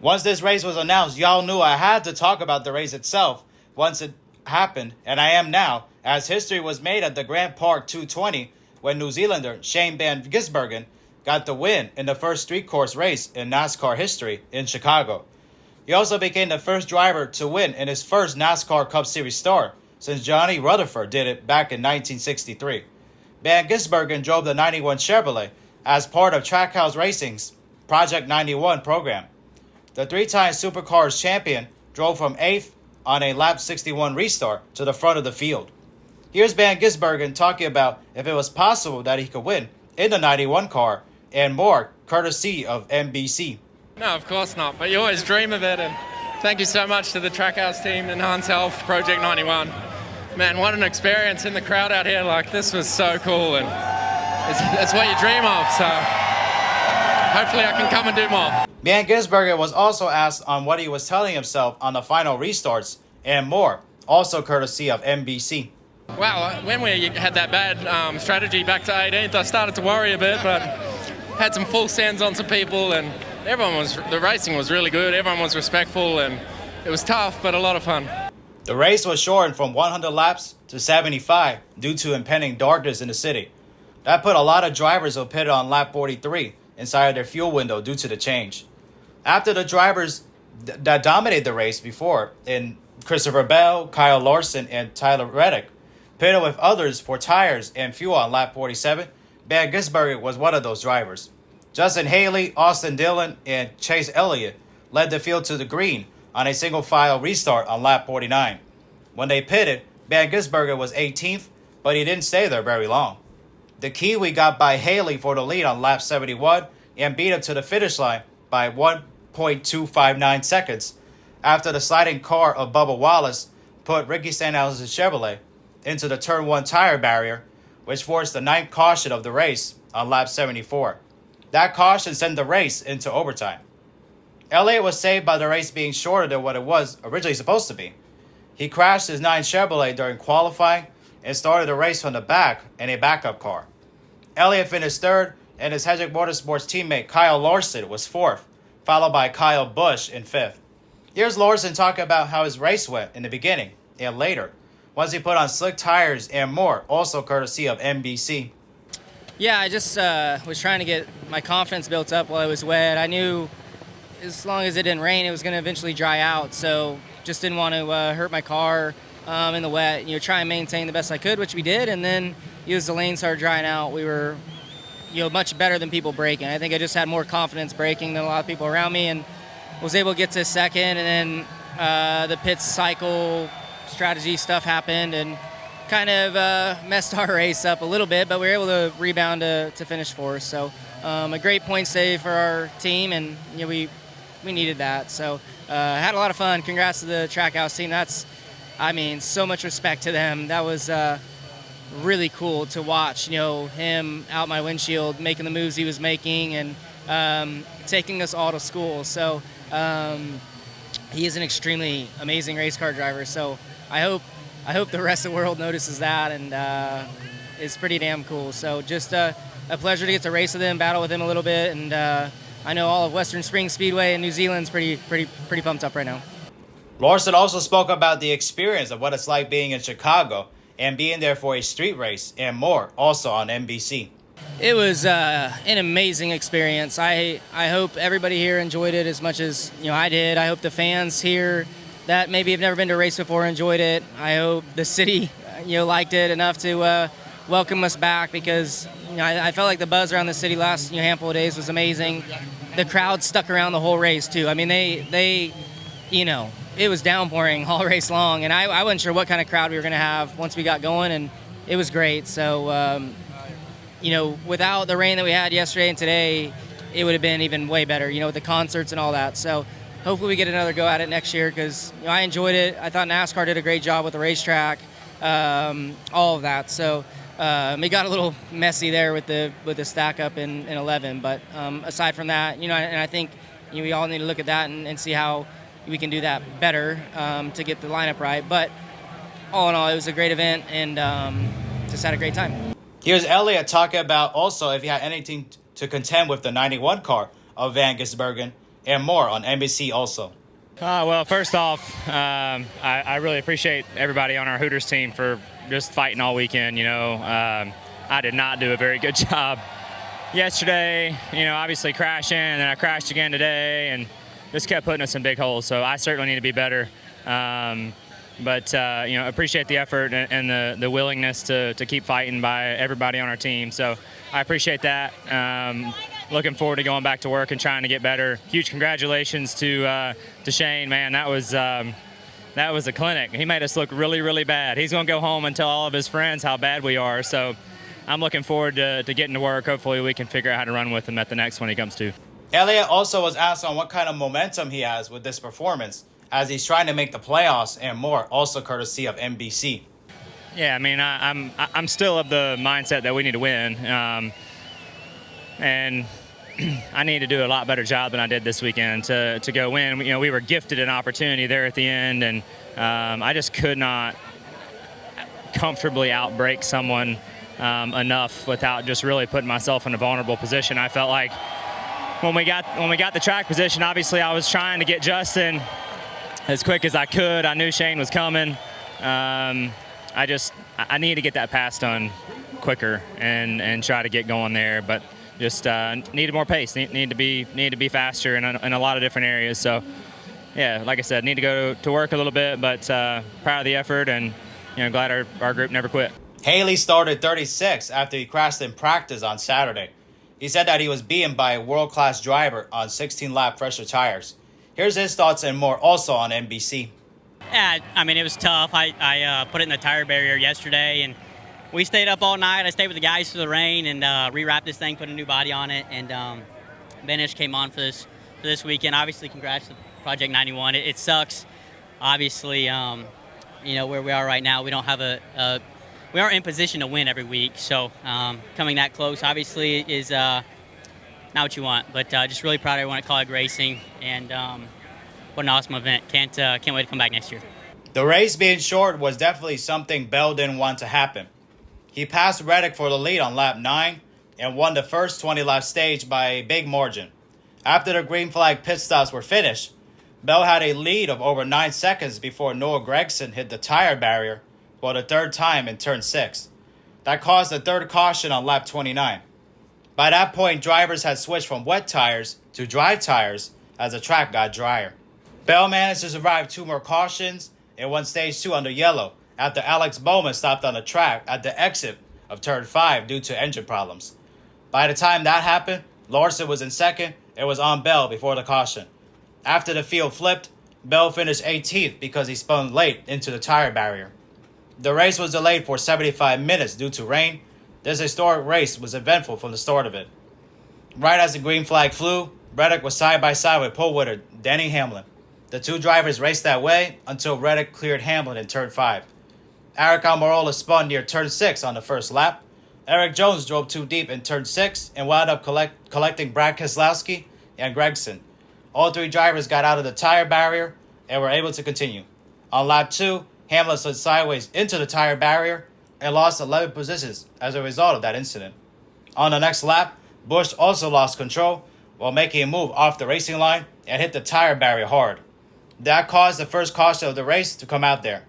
Once this race was announced, y'all knew I had to talk about the race itself once it happened, and I am now, as history was made at the Grand Park 220 when New Zealander Shane Van Gisbergen got the win in the first street course race in NASCAR history in Chicago. He also became the first driver to win in his first NASCAR Cup Series start since Johnny Rutherford did it back in 1963. Van Gisbergen drove the 91 Chevrolet as part of Trackhouse Racing's Project 91 program. The three-time Supercars champion drove from 8th on a lap 61 restart to the front of the field. Here's Van Gisbergen talking about if it was possible that he could win in the 91 car and more, courtesy of NBC. No, of course not, but you always dream of it, and thank you so much to the Trackhouse team, Enhance Health, Project 91. Man, what an experience in the crowd out here. Like, this was so cool, and it's what you dream of, so hopefully I can come and do more. Van Gisbergen was also asked on what he was telling himself on the final restarts and more, also courtesy of NBC. Well, when we had that bad strategy back to 18th, I started to worry a bit, but had some full sends on some people, and the racing was really good. Everyone was respectful, and it was tough, but a lot of fun. The race was shortened from 100 laps to 75 due to impending darkness in the city. That put a lot of drivers who pitted on lap 43 inside their fuel window due to the change. After the drivers that dominated the race before, in Christopher Bell, Kyle Larson, and Tyler Reddick, pitted with others for tires and fuel on lap 47, Van Gisbergen was one of those drivers. Justin Haley, Austin Dillon, and Chase Elliott led the field to the green on a single-file restart on lap 49. When they pitted, Van Gisbergen was 18th, but he didn't stay there very long. The Kiwi got by Haley for the lead on lap 71 and beat him to the finish line by 1.259 seconds after the sliding car of Bubba Wallace put Ricky Stenhouse's Chevrolet into the turn 1 tire barrier, which forced the 9th caution of the race on lap 74. That caution sent the race into overtime. Elliott was saved by the race being shorter than what it was originally supposed to be. He crashed his 9 Chevrolet during qualifying and started the race from the back in a backup car. Elliott finished 3rd, and his Hedrick Motorsports teammate Kyle Larson was 4th, followed by Kyle Busch in 5th. Here's Larson talking about how his race went in the beginning and later, once he put on slick tires and more, also courtesy of NBC. Yeah, I just was trying to get my confidence built up while it was wet. I knew as long as it didn't rain, it was going to eventually dry out, so just didn't want to hurt my car in the wet. Try and maintain the best I could, which we did, and then as the lane started drying out, we were much better than people braking. I think I just had more confidence braking than a lot of people around me, and was able to get to 2nd, and then the pit cycle strategy stuff happened and kind of messed our race up a little bit, but we were able to rebound to finish 4th. So a great point save for our team, and we needed that. So had a lot of fun. Congrats to the Trackhouse team. That's, so much respect to them. That was really cool to watch, him out my windshield, making the moves he was making, and taking us all to school. So he is an extremely amazing race car driver. So I hope the rest of the world notices that, and it's pretty damn cool. So just a pleasure to get to race with him, battle with him a little bit, and I know all of Western Springs Speedway in New Zealand's pretty pumped up right now. Larson also spoke about the experience of what it's like being in Chicago and being there for a street race and more, also on NBC. It was an amazing experience. I hope everybody here enjoyed it as much as I did. I hope the fans here that maybe have never been to a race before enjoyed it. I hope the city liked it enough to welcome us back, because I felt like the buzz around the city last handful of days was amazing. The crowd stuck around the whole race too. They it was downpouring all race long, and I wasn't sure what kind of crowd we were going to have once we got going, and it was great. So without the rain that we had yesterday and today, it would have been even way better, with the concerts and all that. So hopefully we get another go at it next year, because I enjoyed it. I thought NASCAR did a great job with the racetrack, all of that. So it got a little messy there with the stack up in 11. But aside from that, and I think we all need to look at that and see how we can do that better to get the lineup right. But all in all, it was a great event, and just had a great time. Here's Elliott talking about also if he had anything to contend with the 91 car of Van Gisbergen and more on NBC also. Well, first off, I really appreciate everybody on our Hooters team for just fighting all weekend. I did not do a very good job yesterday, obviously crashing, and then I crashed again today, and just kept putting us in big holes. So I certainly need to be better. But appreciate the effort and the willingness to keep fighting by everybody on our team. So I appreciate that. Looking forward to going back to work and trying to get better. Huge congratulations to Shane, man. That was a clinic. He made us look really, really bad. He's going to go home and tell all of his friends how bad we are. So I'm looking forward to getting to work. Hopefully we can figure out how to run with him at the next one he comes to. Elliott also was asked on what kind of momentum he has with this performance as he's trying to make the playoffs and more, also courtesy of NBC. Yeah, I mean, I'm still of the mindset that we need to win. And I need to do a lot better job than I did this weekend to go win. We were gifted an opportunity there at the end, and I just could not comfortably outbrake someone enough without just really putting myself in a vulnerable position. I felt like when we got the track position, obviously I was trying to get Justin as quick as I could. I knew Shane was coming. I need to get that pass done quicker and try to get going there, but just needed more pace. Need to be faster in a lot of different areas. So yeah, like I said, need to go to work a little bit, but proud of the effort, and glad our group never quit. Haley started 36 after he crashed in practice on Saturday. He said that he was beaten by a world-class driver on 16-lap fresher tires. Here's his thoughts and more also on NBC. Yeah, I mean, it was tough. I put it in the tire barrier yesterday, and we stayed up all night. I stayed with the guys through the rain and rewrapped this thing, put a new body on it, and Benish came on for this weekend. Obviously, congrats to Project 91. It sucks, obviously, where we are right now. We don't have we aren't in position to win every week, so coming that close, obviously, is not what you want. But just really proud of everyone at iRacing, and what an awesome event. Can't wait to come back next year. The race being short was definitely something Bell didn't want to happen. He passed Reddick for the lead on lap 9 and won the first 20-lap stage by a big margin. After the green flag pit stops were finished, Bell had a lead of over 9 seconds before Noah Gragson hit the tire barrier for the third time in turn 6. That caused the third caution on lap 29. By that point, drivers had switched from wet tires to dry tires as the track got drier. Bell managed to survive 2 more cautions and won stage 2 under yellow after Alex Bowman stopped on the track at the exit of turn 5 due to engine problems. By the time that happened, Larson was in second and was on Bell before the caution. After the field flipped, Bell finished 18th because he spun late into the tire barrier. The race was delayed for 75 minutes due to rain. This historic race was eventful from the start of it. Right as the green flag flew, Reddick was side by side with pole winner Denny Hamlin. The two drivers raced that way until Reddick cleared Hamlin in turn 5. Eric Almirola spun near turn 6 on the first lap. Eric Jones drove too deep in turn 6 and wound up collecting Brad Keselowski and Gragson. All 3 drivers got out of the tire barrier and were able to continue. On lap 2, Hamlin slid sideways into the tire barrier and lost 11 positions as a result of that incident. On the next lap, Busch also lost control while making a move off the racing line and hit the tire barrier hard. That caused the first caution of the race to come out there.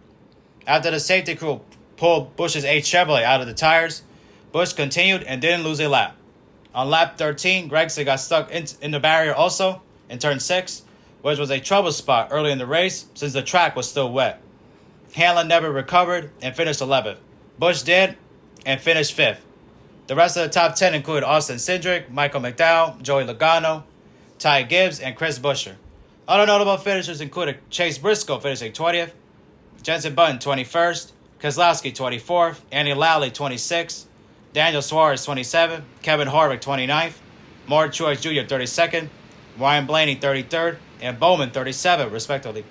After the safety crew pulled Busch's 8 Chevrolet out of the tires, Busch continued and didn't lose a lap. On lap 13, Gragson got stuck in the barrier also in turn 6, which was a trouble spot early in the race since the track was still wet. Hamlin never recovered and finished 11th. Busch did and finished 5th. The rest of the top 10 included Austin Cindric, Michael McDowell, Joey Logano, Ty Gibbs, and Chris Buescher. Other notable finishers included Chase Briscoe finishing 20th, Jenson Button 21st, Keselowski 24th, Andy Lally 26th, Daniel Suarez 27th, Kevin Harvick 29th, Mark Truex Jr. 32nd, Ryan Blaney 33rd, and Bowman 37th, respectively.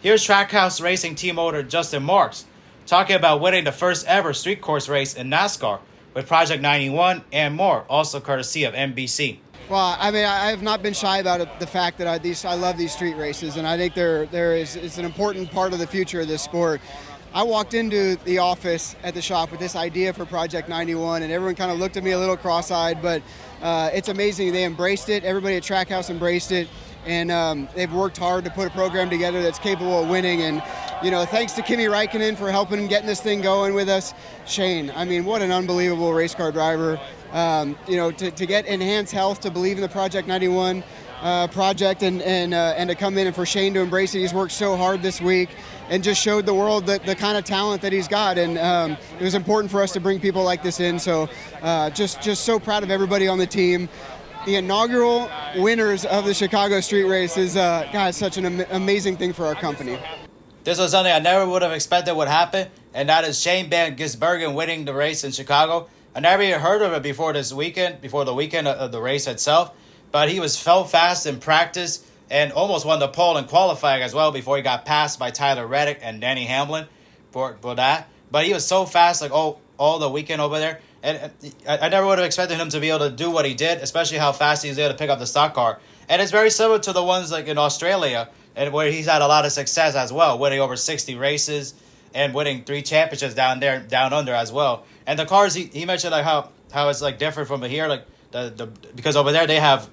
Here's Trackhouse Racing team owner Justin Marks talking about winning the first ever street course race in NASCAR with Project 91 and more, also courtesy of NBC. Well, I mean, I have not been shy about it, the fact that I love these street races, and I think it's an important part of the future of this sport. I walked into the office at the shop with this idea for Project 91, and everyone kind of looked at me a little cross-eyed, but it's amazing. They embraced it. Everybody at Trackhouse embraced it. and they've worked hard to put a program together that's capable of winning. And thanks to Kimi Räikkönen for helping getting this thing going with us. Shane, I mean, what an unbelievable race car driver. To get enhanced health, to believe in the Project 91 project, and to come in and for Shane to embrace it. He's worked so hard this week and just showed the world the kind of talent that he's got. And it was important for us to bring people like this in. So just so proud of everybody on the team. The inaugural winners of the Chicago Street Race is such an amazing thing for our company. This was something I never would have expected would happen, and that is Shane Van Gisbergen winning the race in Chicago. I never even heard of it before the weekend of the race itself, but he was so fast in practice and almost won the pole in qualifying as well before he got passed by Tyler Reddick and Denny Hamlin for that. But he was so fast like all the weekend over there. And I never would have expected him to be able to do what he did, especially how fast he was able to pick up the stock car. And it's very similar to the ones like in Australia, and where he's had a lot of success as well, winning over 60 races and winning 3 championships down under as well. And the cars, he mentioned like how it's like different from here, like because over there they have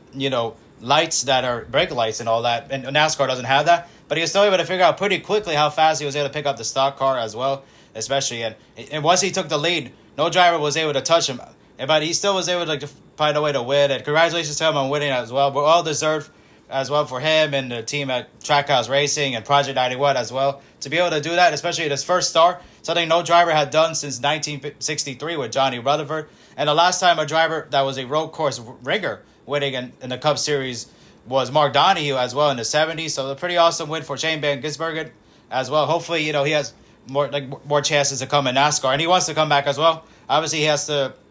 lights that are brake lights and all that, and NASCAR doesn't have that. But he was still able to figure out pretty quickly how fast he was able to pick up the stock car as well, especially and once he took the lead, no driver was able to touch him, but he still was able to find a way to win. And congratulations to him on winning as well. But all deserved as well for him and the team at Trackhouse Racing and Project 91 as well. To be able to do that, especially at his first start, something no driver had done since 1963 with Johnny Rutherford. And the last time a driver that was a road course ringer winning in the Cup Series was Mark Donahue as well in the 70s. So a pretty awesome win for Shane Van Gisbergen as well. Hopefully, he has more chances to come in NASCAR, and he wants to come back as well. Obviously,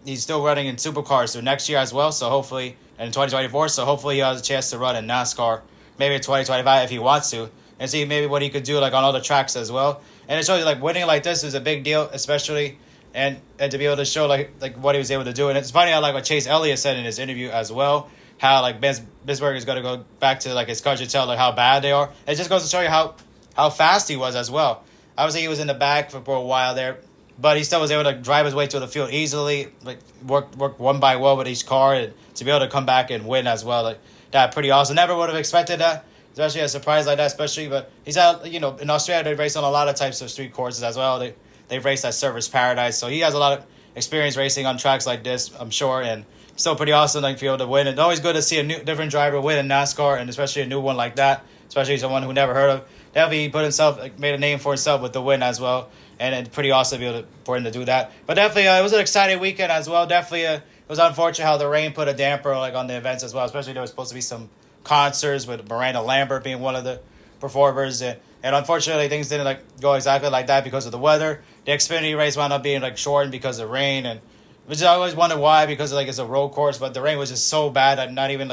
he's still running in Supercars through next year as well, so hopefully in 2024, so hopefully he has a chance to run in NASCAR maybe in 2025 if he wants to, and see maybe what he could do like on other tracks as well. And it shows you like winning like this is a big deal, especially and to be able to show like what he was able to do. And it's funny how like what Chase Elliott said in his interview as well, how like Gisbergen is going to go back to like his country to tell like how bad they are. It just goes to show you how fast he was as well. Obviously, he was in the back for a while there, but he still was able to drive his way to the field easily, like work one by one with each car, and to be able to come back and win as well. Like that, pretty awesome. Never would have expected that, especially a surprise like that, especially. But he's out, in Australia, they race on a lot of types of street courses as well. They've raced at Surfers Paradise, so he has a lot of experience racing on tracks like this, I'm sure, and still pretty awesome to be able to win. It's always good to see a different driver win in NASCAR, and especially a new one like that, especially someone who never heard of. Definitely he put himself, made a name for himself with the win as well, and it's pretty awesome to be able for him to do that. But definitely it was an exciting weekend as well. Definitely it was unfortunate how the rain put a damper on the events as well, especially there was supposed to be some concerts with Miranda Lambert being one of the performers, and unfortunately things didn't go exactly like that because of the weather. The Xfinity race wound up being shortened because of rain, and which I always wondered why, because it's a road course, but the rain was just so bad that not even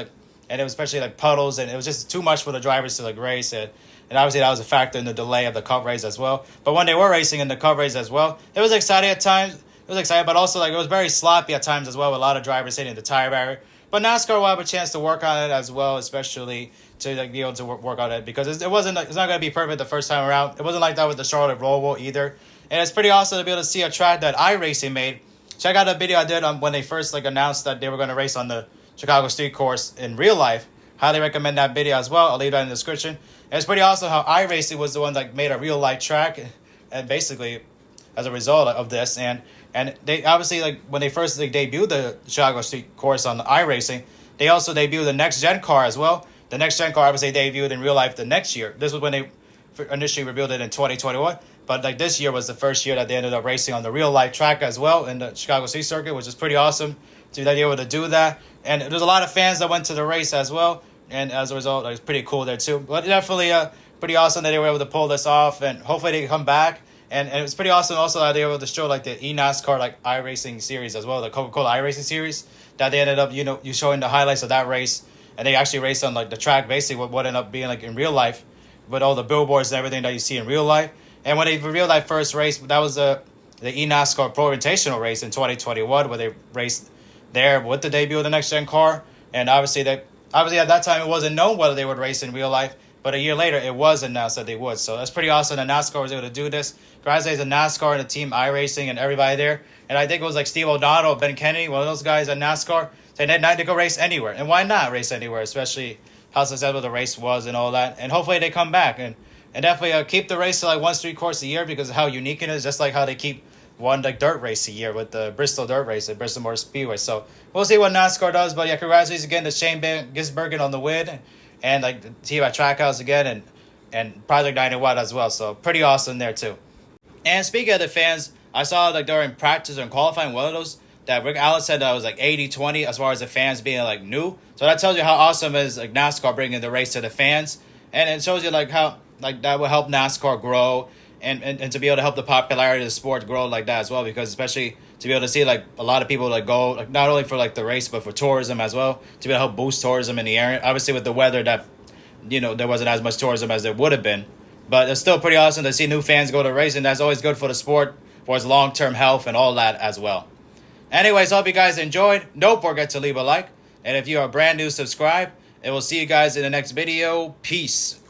and it was especially puddles, and it was just too much for the drivers to race it. And obviously that was a factor in the delay of the Cup race as well. But when they were racing in the Cup race as well, it was exciting at times. It was exciting, but also it was very sloppy at times as well, with a lot of drivers hitting the tire barrier. But NASCAR will have a chance to work on it as well, especially to be able to work on it, because it's not going to be perfect the first time around. It wasn't like that with the Charlotte Roval either. And it's pretty awesome to be able to see a track that iRacing made. Check out the video I did on when they first announced that they were going to race on the Chicago Street Course in real life. Highly recommend that video as well. I'll leave that in the description. And it's pretty awesome how iRacing was the one that made a real life track, and basically as a result of this. And they obviously when they first debuted the Chicago Street Course on the iRacing, they also debuted the next gen car as well. The next gen car obviously debuted in real life the next year. This was when they initially revealed it in 2021. But this year was the first year that they ended up racing on the real life track as well in the Chicago Street Circuit, which is pretty awesome to be able to do that. And there's a lot of fans that went to the race as well. And as a result, it was pretty cool there too. But definitely pretty awesome that they were able to pull this off, and hopefully they can come back. And it was pretty awesome also that they were able to show the eNASCAR iRacing series as well, the Coca-Cola iRacing series, that they ended up you showing the highlights of that race, and they actually raced on the track basically what ended up being in real life, with all the billboards and everything that you see in real life. And when they revealed that first race, that was the eNASCAR Pro Invitational race in 2021, where they raced there with the debut of the next gen car. And obviously at that time it wasn't known whether they would race in real life, but a year later it was announced that they would. So that's pretty awesome that NASCAR was able to do this. Congratulations to NASCAR and the team iRacing and everybody there. And I think it was Steve O'Donnell, Ben Kennedy, one of those guys at NASCAR, saying that night to go race anywhere. And why not race anywhere, especially how successful the race was and all that. And hopefully they come back and definitely keep the race to like one street course a year because of how unique it is, just like how they keep one like dirt race a year with the Bristol dirt race at Bristol Motor Speedway. So we'll see what NASCAR does. But yeah, congratulations again to Shane Gisbergen on the win, and like the team at Trackhouse again, and Project 91 as well. So pretty awesome there too. And speaking of the fans, I saw like during practice and qualifying one of those that Rick Allen said that was like 80-20 as far as the fans being like new. So that tells you how awesome it is like NASCAR bringing the race to the fans, and it shows you like how like that will help NASCAR grow. And to be able to help the popularity of the sport grow like that as well, because especially to be able to see like a lot of people like go like not only for like the race but for tourism as well, to be able to help boost tourism in the area. Obviously with the weather that there wasn't as much tourism as there would have been, but it's still pretty awesome to see new fans go to racing. That's always good for the sport, for its long-term health and all that as well. Anyways, hope you guys enjoyed. Don't forget to leave a like, and if you are brand new, subscribe, and we'll see you guys in the next video. Peace.